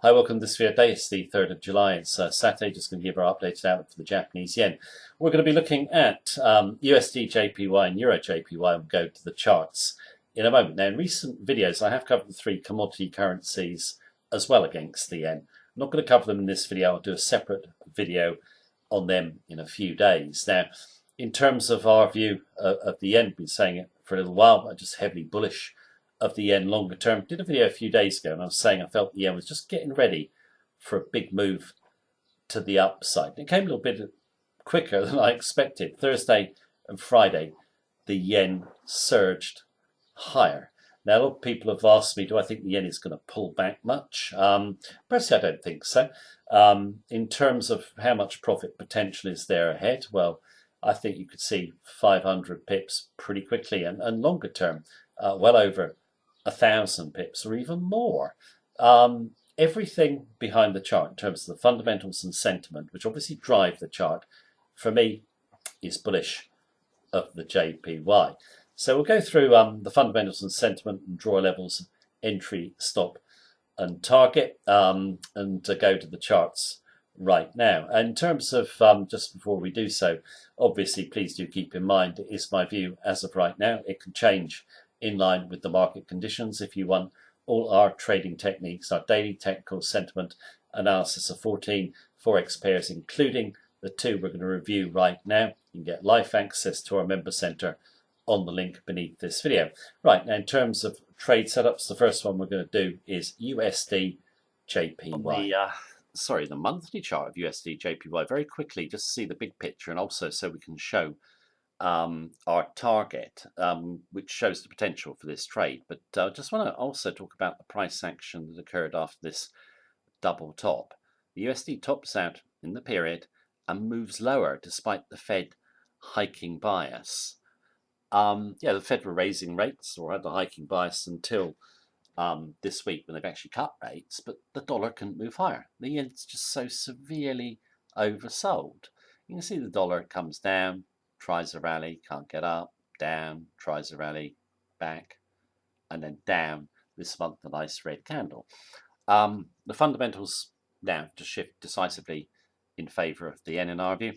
Hi, welcome to this video day. It's the 3rd of July. It's Saturday. Just going to give our updated outlook for the Japanese yen. We're going to be looking at USDJPY and EUR/JPY. We'll go to the charts in a moment. Now, in recent videos, I have covered the three commodity currencies as well against the yen. I'm not going to cover them in this video. I'll do a separate video on them in a few days. Now, in terms of our view of the yen, we've been saying it for a little while, I'm just heavily bullish of the yen longer term. Did a video a few days ago and I was saying I felt the yen was just getting ready for a big move to the upside. It came a little bit quicker than I expected. Thursday and Friday, the yen surged higher. Now, a lot of people have asked me, do I think the yen is going to pull back much? Personally, I don't think so. In terms of how much profit potential is there ahead, well, I think you could see 500 pips pretty quickly, and longer term, well over 1,000 pips or even more. Everything behind the chart in terms of the fundamentals and sentiment, which obviously drive the chart, for me, is bullish of the JPY. So we'll go through the fundamentals and sentiment and draw levels, entry, stop, and target, and go to the charts right now. And in terms of, just before we do so, obviously, please do keep in mind, it is my view as of right now. It can change in line with the market conditions. If you want all our trading techniques, our daily technical sentiment analysis of 14 Forex pairs, including the two we're going to review right now, you can get live access to our member center on the link beneath this video. Right, now in terms of trade setups, the first one we're going to do is USDJPY. The monthly chart of USDJPY, very quickly, just to see the big picture and also so we can show our target, which shows the potential for this trade. But I just want to also talk about the price action that occurred after this double top. The USD tops out in the period and moves lower despite the Fed hiking bias. The Fed were raising rates or had the hiking bias until this week when they've actually cut rates, but the dollar couldn't move higher. The yen's just so severely oversold. You can see the dollar comes down, tries a rally, can't get up, down, tries a rally, back, and then down this month, a nice red candle. The fundamentals now just shift decisively in favour of the yen in our view.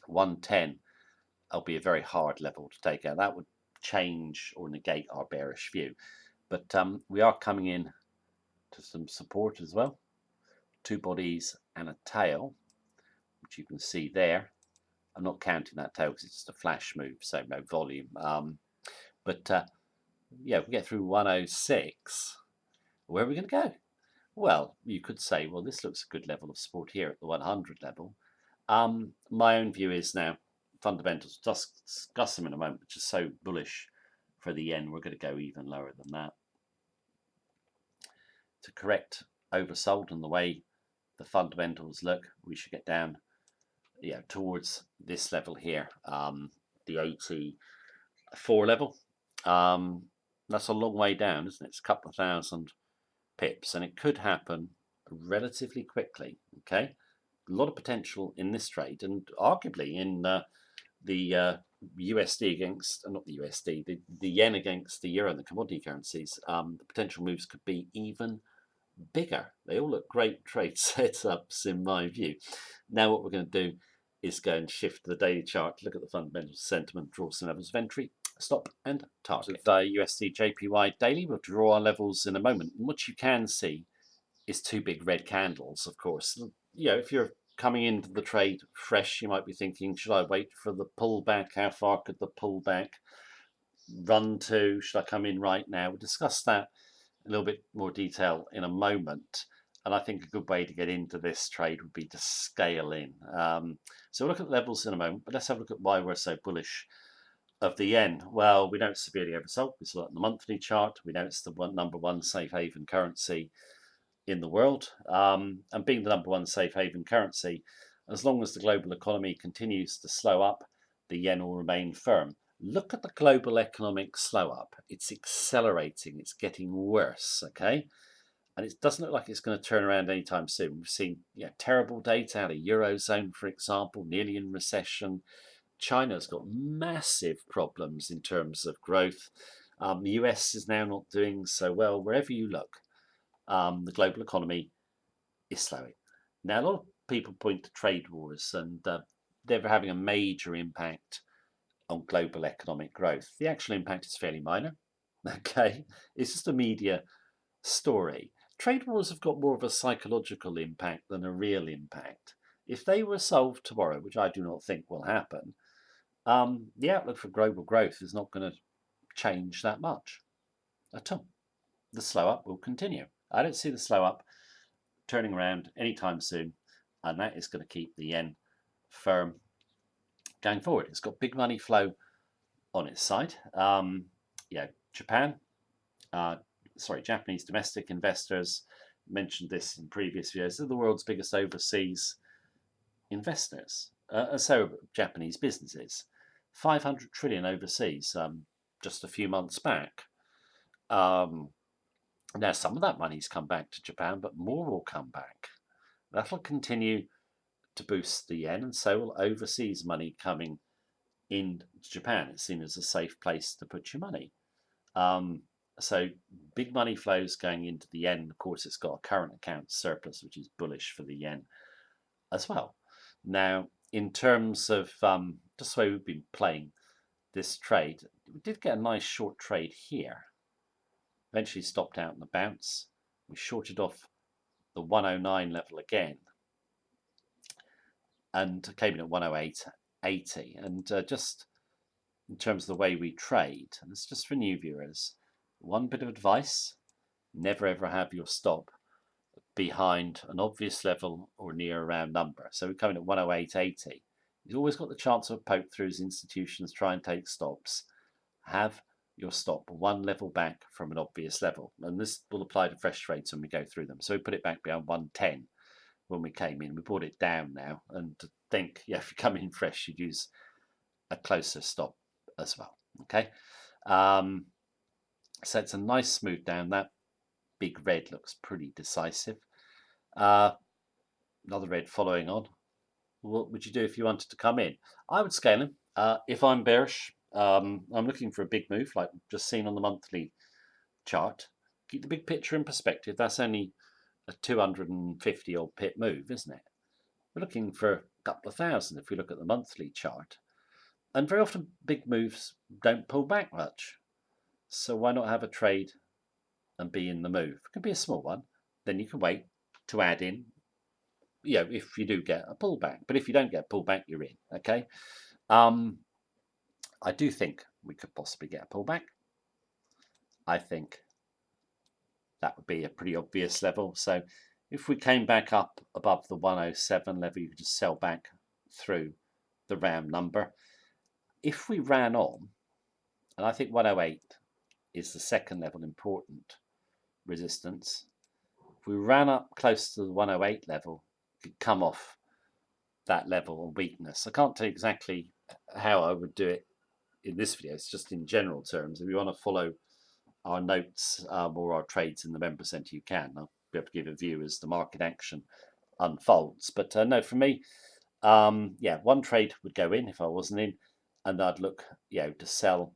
110 will be a very hard level to take out. That would change or negate our bearish view. But we are coming in to some support as well. Two bodies and a tail, which you can see there. I'm not counting that tail because it's just a flash move, so no volume. If we get through 106, where are we going to go? Well, you could say, well, this looks a good level of support here at the 100 level. My own view is now, fundamentals, just discuss them in a moment, but just so bullish for the yen, we're going to go even lower than that. To correct oversold and the way the fundamentals look, we should get down towards this level here, the 84 level. That's a long way down, isn't it? It's a couple of thousand pips, and it could happen relatively quickly. Okay, a lot of potential in this trade, and arguably in the USD against, not the USD, the yen against the euro and the commodity currencies, the potential moves could be even bigger. They all look great trade setups in my view. Now what we're going to do is go and shift to the daily chart, look at the fundamental sentiment, draw some levels of entry, stop and target. USDJPY daily, we'll draw our levels in a moment. And what you can see is two big red candles, of course. If you're coming into the trade fresh, you might be thinking, should I wait for the pullback? How far could the pullback run to? Should I come in right now? We'll discuss that in a little bit more detail in a moment. And I think a good way to get into this trade would be to scale in. So we'll look at the levels in a moment, but let's have a look at why we're so bullish of the yen. Well, we know it's severely oversold. We saw it in the monthly chart. We know it's the number one safe haven currency in the world. And being the number one safe haven currency, as long as the global economy continues to slow up, the yen will remain firm. Look at the global economic slow up. It's accelerating. It's getting worse, okay? And it doesn't look like it's going to turn around anytime soon. We've seen terrible data out of Eurozone, for example, nearly in recession. China's got massive problems in terms of growth. The US is now not doing so well wherever you look. the global economy is slowing. Now, a lot of people point to trade wars, and they're having a major impact on global economic growth. The actual impact is fairly minor. Okay, it's just a media story. Trade wars have got more of a psychological impact than a real impact. If they were solved tomorrow, which I do not think will happen, the outlook for global growth is not going to change that much at all. The slow up will continue. I don't see the slow up turning around anytime soon, and that is going to keep the yen firm going forward. It's got big money flow on its side. Japan, Japanese domestic investors, mentioned this in previous years, they're the world's biggest overseas investors. So Japanese businesses, 500 trillion overseas just a few months back. Now, some of that money's come back to Japan, but more will come back. That'll continue to boost the yen, and so will overseas money coming in Japan. It's seen as a safe place to put your money. So big money flows going into the yen. Of course, it's got a current account surplus, which is bullish for the yen as well. Now, in terms of just the way we've been playing this trade, we did get a nice short trade here. Eventually stopped out in the bounce. We shorted off the 109 level again and came in at 108.80. And just in terms of the way we trade, and it's just for new viewers, one bit of advice: never ever have your stop behind an obvious level or near a round number. So we're coming at 108.80. You've always got the chance of a poke through as institutions try and take stops. Have your stop one level back from an obvious level. And this will apply to fresh trades when we go through them. So we put it back behind 110 when we came in. We brought it down now. And to think, if you come in fresh, you'd use a closer stop as well. Okay. So it's a nice smooth down. That big red looks pretty decisive. Another red following on. What would you do if you wanted to come in? I would scale him. If I'm bearish, I'm looking for a big move like we've just seen on the monthly chart. Keep the big picture in perspective. That's only a 250 odd pip move, isn't it? We're looking for a couple of thousand if we look at the monthly chart. And very often big moves don't pull back much. So why not have a trade and be in the move? It can be a small one. Then you can wait to add in, if you do get a pullback. But if you don't get a pullback, you're in. Okay. I do think we could possibly get a pullback. I think that would be a pretty obvious level. So if we came back up above the 107 level, you could just sell back through the round number. If we ran on, and I think 108 is the second level important resistance. If we ran up close to the 108 level, we could come off that level of weakness. I can't tell you exactly how I would do it in this video. It's just in general terms. If you want to follow our notes or our trades in the member centre, you can. I'll be able to give a view as the market action unfolds. But no, for me, one trade would go in if I wasn't in, and I'd look, to sell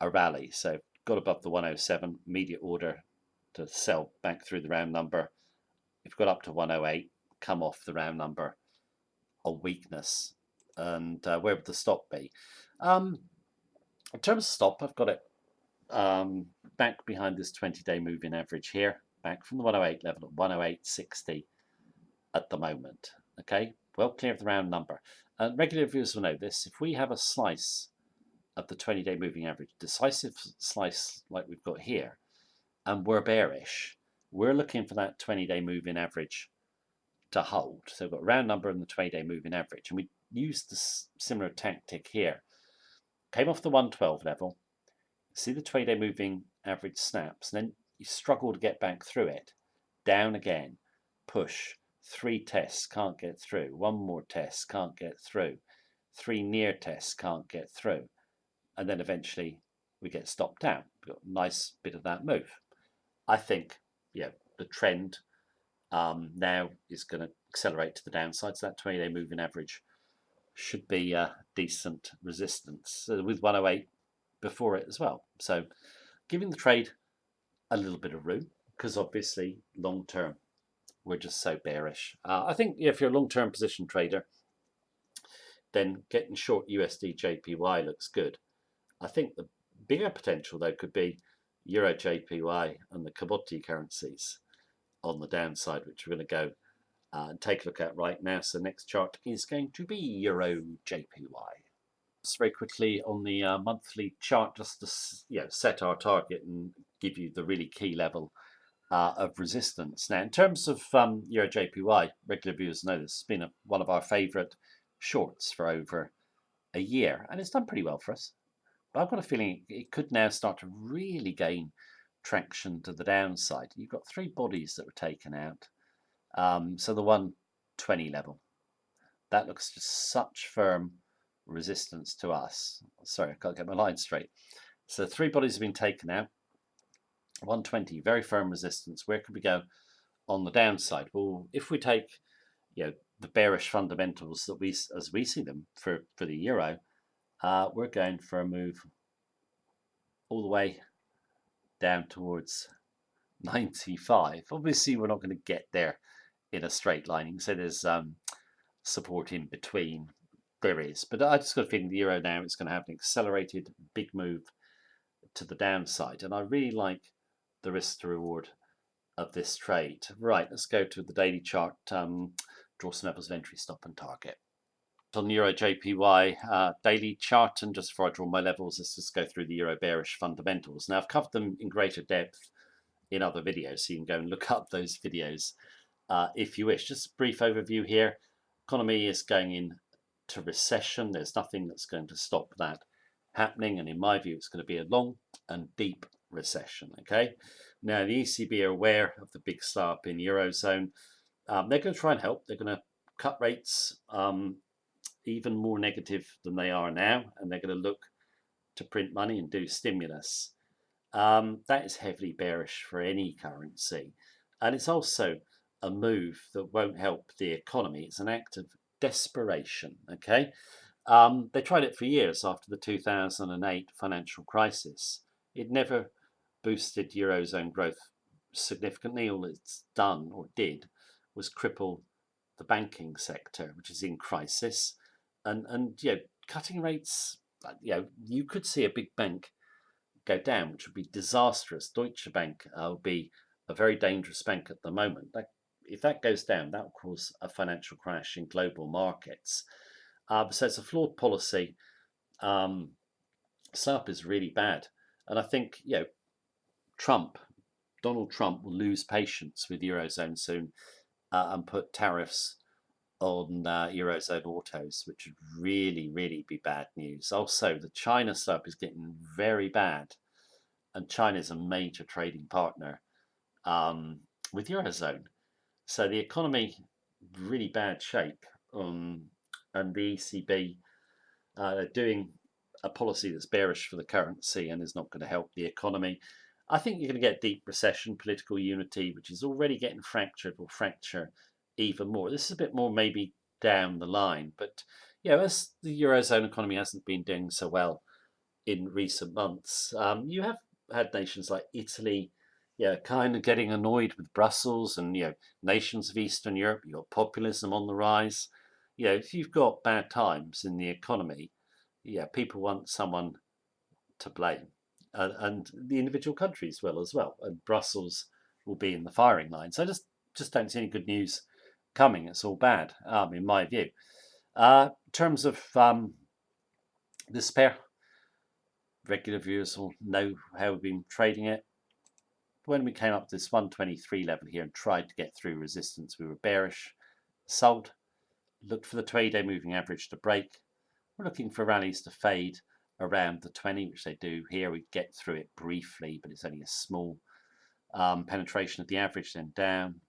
a rally. So got above the 107, immediate order to sell back through the round number. If we got up to 108, come off the round number of weakness. And where would the stop be? In terms of stop, I've got it back behind this 20-day moving average here, back from the 108 level at 108.60 at the moment. Okay, well clear of the round number. Regular viewers will know this. If we have a slice of the 20-day moving average, decisive slice like we've got here, and we're bearish, we're looking for that 20-day moving average to hold. So we've got a round number and the 20-day moving average, and we used this similar tactic here. Came off the 112 level, see the 20-day moving average snaps, and then you struggle to get back through it. Down again, push, 3 tests, can't get through, 1 more test, can't get through, 3 near tests, can't get through, and then eventually we get stopped out. We've got a nice bit of that move. I think, the trend now is going to accelerate to the downside, so that 20-day moving average should be a decent resistance with 108 before it as well. So giving the trade a little bit of room. because obviously long term we're just so bearish. I think if you're a long-term position trader, then getting short USD/JPY looks good. I think the bigger potential though could be EUR/JPY and the commodity currencies on the downside, which we're going to go and take a look at right now. So next chart is going to be EUR/JPY. Just very quickly on the monthly chart, just to set our target and give you the really key level of resistance. Now, in terms of EUR/JPY, regular viewers know this has been one of our favourite shorts for over a year, and it's done pretty well for us. But I've got a feeling it could now start to really gain traction to the downside. You've got three bodies that were taken out. So the 120 level, that looks just such firm resistance to us. Sorry, I can't get my line straight. So three bodies have been taken out. 120, very firm resistance. Where could we go on the downside? Well, if we take the bearish fundamentals that as we see them for the euro, we're going for a move all the way down towards 95. Obviously, we're not going to get there in a straight line. So there's support in between. There is, but I just got a feeling the euro now is going to have an accelerated big move to the downside, and I really like the risk to reward of this trade. Right, let's go to the daily chart, draw some levels of entry, stop and target. On the EUR/JPY daily chart, and just before I draw my levels, let's just go through the euro bearish fundamentals. Now I've covered them in greater depth in other videos, so you can go and look up those videos if you wish. Just a brief overview here. Economy is going into recession. There's nothing that's going to stop that happening, and in my view it's going to be a long and deep recession. Okay, now the ECB are aware of the big slump in Eurozone. They're going to try and help. They're going to cut rates even more negative than they are now, and they're going to look to print money and do stimulus. That is heavily bearish for any currency, and it's also a move that won't help the economy. It's an act of desperation. Okay, they tried it for years after the 2008 financial crisis. It never boosted Eurozone growth significantly. All it's done or did was cripple the banking sector, which is in crisis. And cutting rates, you could see a big bank go down, which would be disastrous. Deutsche Bank will be a very dangerous bank at the moment. If that goes down, that will cause a financial crash in global markets. So it's a flawed policy. SARP is really bad. And I think, Donald Trump will lose patience with Eurozone soon and put tariffs on Eurozone autos, which would really, really be bad news. Also, the China slump is getting very bad. And China is a major trading partner with Eurozone. So the economy, really bad shape. And the ECB doing a policy that's bearish for the currency and is not going to help the economy. I think you're going to get deep recession, political unity, which is already getting fractured, will fracture even more. This is a bit more maybe down the line, but as the Eurozone economy hasn't been doing so well in recent months, you have had nations like Italy, kind of getting annoyed with Brussels, and nations of Eastern Europe. You've got populism on the rise. If you've got bad times in the economy, people want someone to blame, and the individual countries will as well. And Brussels will be in the firing line. So I just don't see any good news coming. It's all bad, in my view. In terms of this pair, regular viewers will know how we've been trading it. When we came up to this 123 level here and tried to get through resistance, we were bearish, sold, looked for the 20-day moving average to break. We're looking for rallies to fade around the 20, which they do here. We get through it briefly, but it's only a small penetration of the average, then down,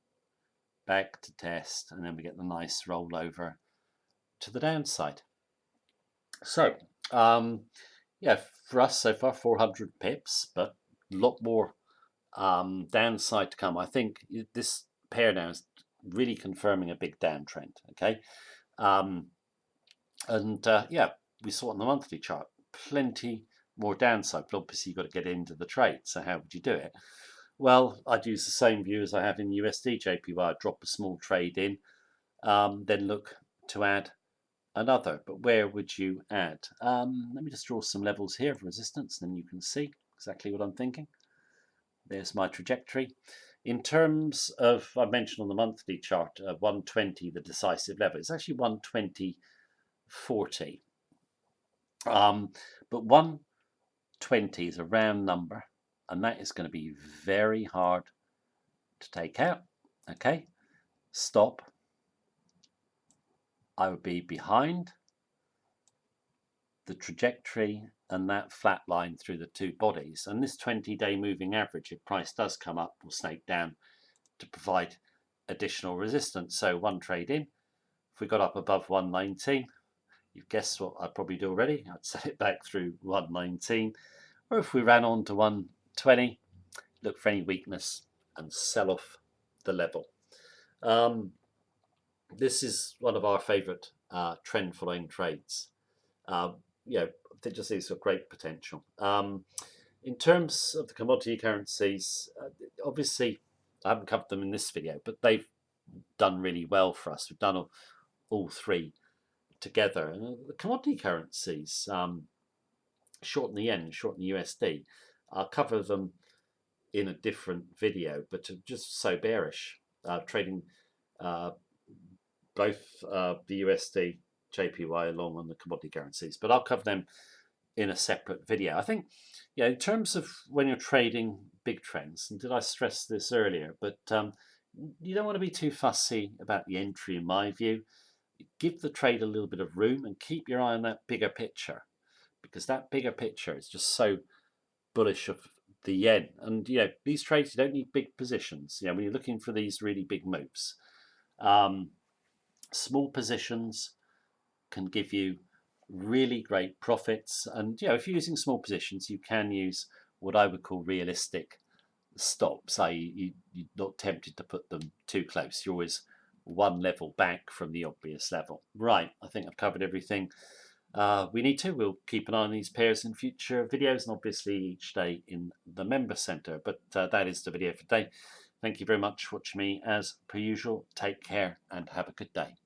back to test, and then we get the nice rollover to the downside. So, for us so far, 400 pips, but a lot more downside to come. I think this pair now is really confirming a big downtrend. Okay, we saw it on the monthly chart, plenty more downside, but obviously you've got to get into the trade. So how would you do it? Well, I'd use the same view as I have in USDJPY. I'd drop a small trade in, then look to add another. But where would you add? Let me just draw some levels here of resistance, then you can see exactly what I'm thinking. There's my trajectory. In terms of, I mentioned on the monthly chart, 120, the decisive level. It's actually 120.40. But 120 is a round number, and that is going to be very hard to take out. Okay, stop. I would be behind the trajectory and that flat line through the two bodies. And this 20-day moving average, if price does come up, will snake down to provide additional resistance. So one trade in. If we got up above 119, you've guessed what I'd probably do already. I'd set it back through 119. Or if we ran on to 120, look for any weakness and sell off the level. This is one of our favourite trend following trades. They just see some great potential. In terms of the commodity currencies, obviously I haven't covered them in this video, but they've done really well for us. We've done all three together. And the commodity currencies, short in the yen, short in the USD, I'll cover them in a different video, but just so bearish, trading both the USD, JPY along on the commodity currencies, but I'll cover them in a separate video. I think, in terms of when you're trading big trends, and did I stress this earlier, but you don't want to be too fussy about the entry, in my view. Give the trade a little bit of room and keep your eye on that bigger picture, because that bigger picture is just so bullish of the yen. And these trades, you don't need big positions. When you're looking for these really big moves, small positions can give you really great profits. And if you're using small positions, you can use what I would call realistic stops, i.e. you're not tempted to put them too close. You're always one level back from the obvious level. Right, I think I've covered everything we need to. We'll keep an eye on these pairs in future videos, and obviously each day in the member center. But that is the video for today. Thank you very much for watching me as per usual. Take care and have a good day.